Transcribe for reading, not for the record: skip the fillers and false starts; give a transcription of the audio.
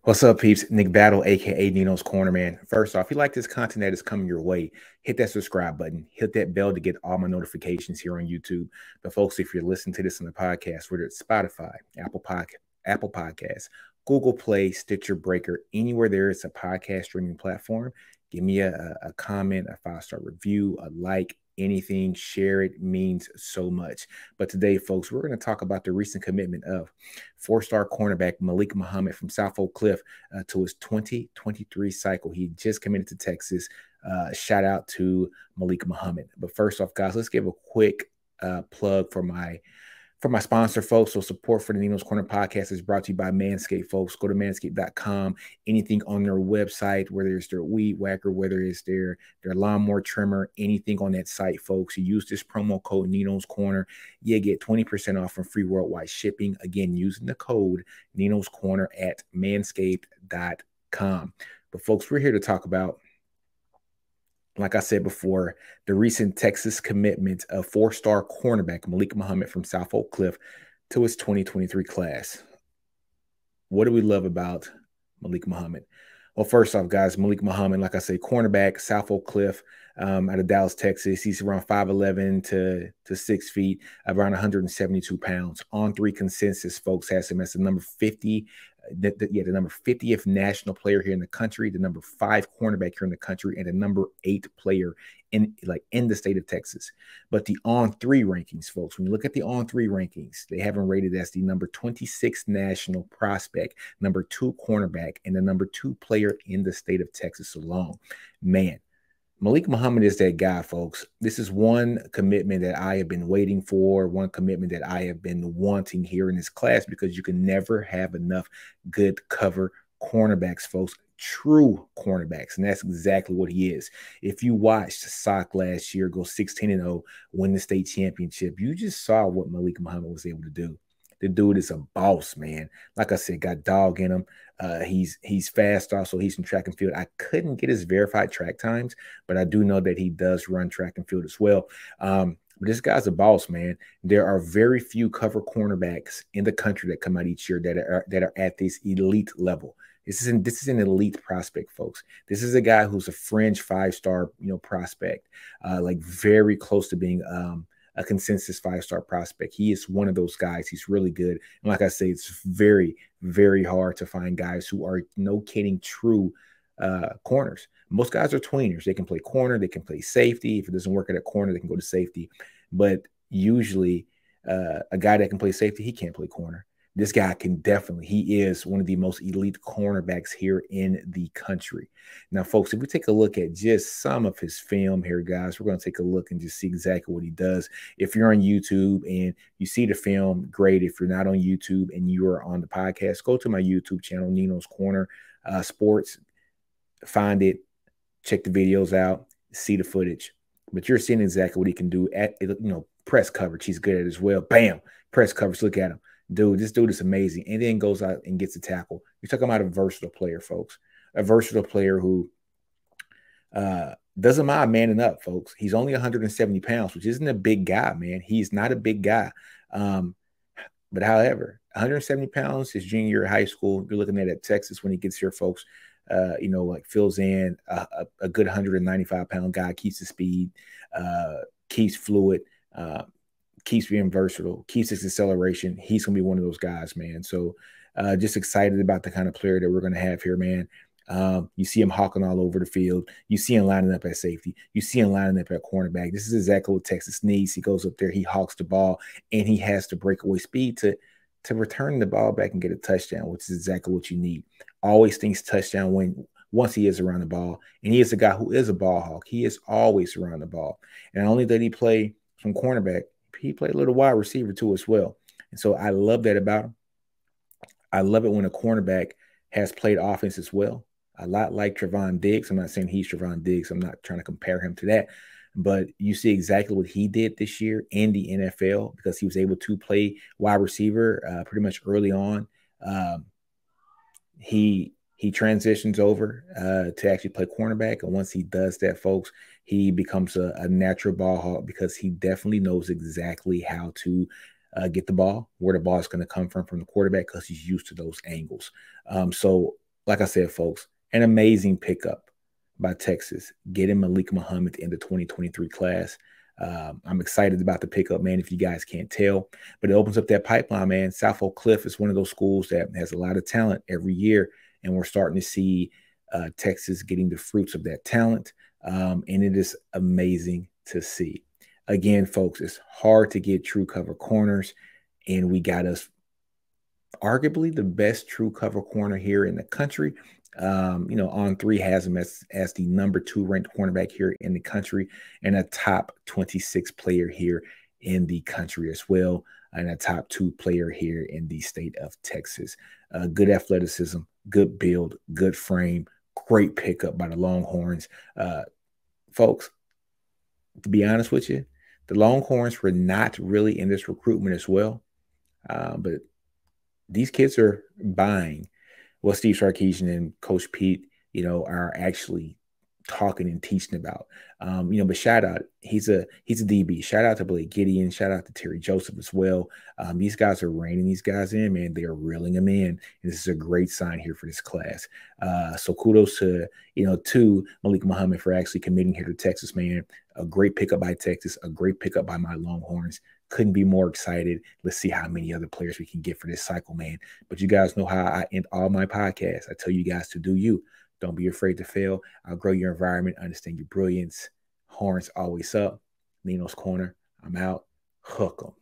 What's up, peeps? Nick Battle, aka Nino's Corner, man. First off, if you like this content that is coming your way, hit that subscribe button, hit that bell to get all my notifications here on YouTube. But folks, if you're listening to this on the podcast, whether it's Spotify, Apple Podcasts, Google Play, Stitcher, Breaker, anywhere there is a podcast streaming platform, give me a comment, a 5-star review, a like, anything, share it, means so much. But today, folks, we're going to talk about the recent commitment of 4-star cornerback Malik Muhammad from South Oak Cliff to his 2023 cycle. He just committed to Texas. Shout out to Malik Muhammad. But first off, guys, let's give a quick plug for my sponsor, folks. So support for the Ninos Corner podcast is brought to you by Manscaped, folks. Go to manscaped.com. Anything on their website, whether it's their weed whacker, whether it's their lawnmower trimmer, anything on that site, folks. You use this promo code Ninos Corner, you get 20% off and free worldwide shipping. Again, using the code Ninos Corner at manscaped.com. But folks, we're here to talk about, like I said before, the recent Texas commitment of 4-star cornerback Malik Muhammad from South Oak Cliff to his 2023 class. What do we love about Malik Muhammad? Well, first off, guys, Malik Muhammad, like I say, cornerback, South Oak Cliff, out of Dallas, Texas. He's around 5'11" to 6 feet, around 172 pounds. On3 consensus, folks, has him as the number 50. The number 50th national player here in the country, the number 5 cornerback here in the country, and the number 8 player in the state of Texas. But the On3 rankings, folks, when you look at the On3 rankings, they have him rated as the number 26 national prospect, number 2 cornerback, and the number 2 player in the state of Texas alone. Man, Malik Muhammad is that guy, folks. This is one commitment that I have been waiting for, one commitment that I have been wanting here in this class, because you can never have enough good cover cornerbacks, folks, true cornerbacks, and that's exactly what he is. If you watched Sock last year go 16-0, win the state championship, you just saw what Malik Muhammad was able to do. The dude is a boss, man. Like I said, got dog in him. He's fast also. He's in track and field. I couldn't get his verified track times, but I do know that he does run track and field as well. But this guy's a boss, man. There are very few cover cornerbacks in the country that come out each year that are at this elite level. This is an elite prospect, folks. This is a guy who's a fringe 5-star, prospect, like very close to being a consensus 5-star prospect. He is one of those guys. He's really good. And like I say, it's very, very hard to find guys who are no kidding true corners. Most guys are tweeners. They can play corner. They can play safety. If it doesn't work at a corner, they can go to safety. But usually a guy that can play safety, he can't play corner. This guy can definitely, he is one of the most elite cornerbacks here in the country. Now, folks, if we take a look at just some of his film here, guys, we're going to take a look and just see exactly what he does. If you're on YouTube and you see the film, great. If you're not on YouTube and you are on the podcast, go to my YouTube channel, Ninos Corner Sports, find it, check the videos out, see the footage. But you're seeing exactly what he can do at, press coverage. He's good at it as well. Bam, press coverage. Look at him. Dude, this dude is amazing. And then goes out and gets a tackle. You're talking about a versatile player, folks. A versatile player who doesn't mind manning up, folks. He's only 170 pounds, which isn't a big guy, man. He's not a big guy. But however, 170 pounds, his junior year of high school, you're looking at Texas when he gets here, folks, fills in a good 195-pound guy, keeps the speed, keeps fluid, keeps being versatile, keeps his acceleration. He's going to be one of those guys, man. So just excited about the kind of player that we're going to have here, man. You see him hawking all over the field. You see him lining up at safety. You see him lining up at cornerback. This is exactly what Texas needs. He goes up there, he hawks the ball, and he has the breakaway speed to return the ball back and get a touchdown, which is exactly what you need. Always thinks touchdown once he is around the ball. And he is a guy who is a ball hawk. He is always around the ball. And not only did he play some cornerback, he played a little wide receiver too as well. And so I love that about him. I love it when a cornerback has played offense as well. A lot like Trevon Diggs. I'm not saying he's Trevon Diggs. I'm not trying to compare him to that. But you see exactly what he did this year in the NFL, because he was able to play wide receiver pretty much early on. He transitions over to actually play cornerback. And once he does that, folks, he becomes a natural ball hawk, because he definitely knows exactly how to get the ball, where the ball is going to come from the quarterback, because he's used to those angles. So like I said, folks, an amazing pickup by Texas, getting Malik Muhammad in the 2023 class. I'm excited about the pickup, man, if you guys can't tell. But it opens up that pipeline, man. South Oak Cliff is one of those schools that has a lot of talent every year, and we're starting to see Texas getting the fruits of that talent. And it is amazing to see. Again, folks, it's hard to get true cover corners, and we got us arguably the best true cover corner here in the country. On3 has him as the number 2 ranked cornerback here in the country, and a top 26 player here in the country as well, and a top 2 player here in the state of Texas. Good athleticism, good build, good frame, great pickup by the Longhorns. Folks, to be honest with you, the Longhorns were not really in this recruitment as well, but these kids are buying what Steve Sarkisian and Coach Pete, are actually talking and teaching about. But shout out, he's a DB. Shout out to Blake Gideon. Shout out to Terry Joseph as well. These guys are reining these guys in, man. They are reeling them in. And this is a great sign here for this class. So kudos to Malik Muhammad for actually committing here to Texas, man. A great pickup by Texas, a great pickup by my Longhorns. Couldn't be more excited. Let's see how many other players we can get for this cycle, man. But you guys know how I end all my podcasts. I tell you guys to do you. Don't be afraid to fail. Outgrow your environment. Understand your brilliance. Horns always up. NinosCorner. I'm out. Hook 'em.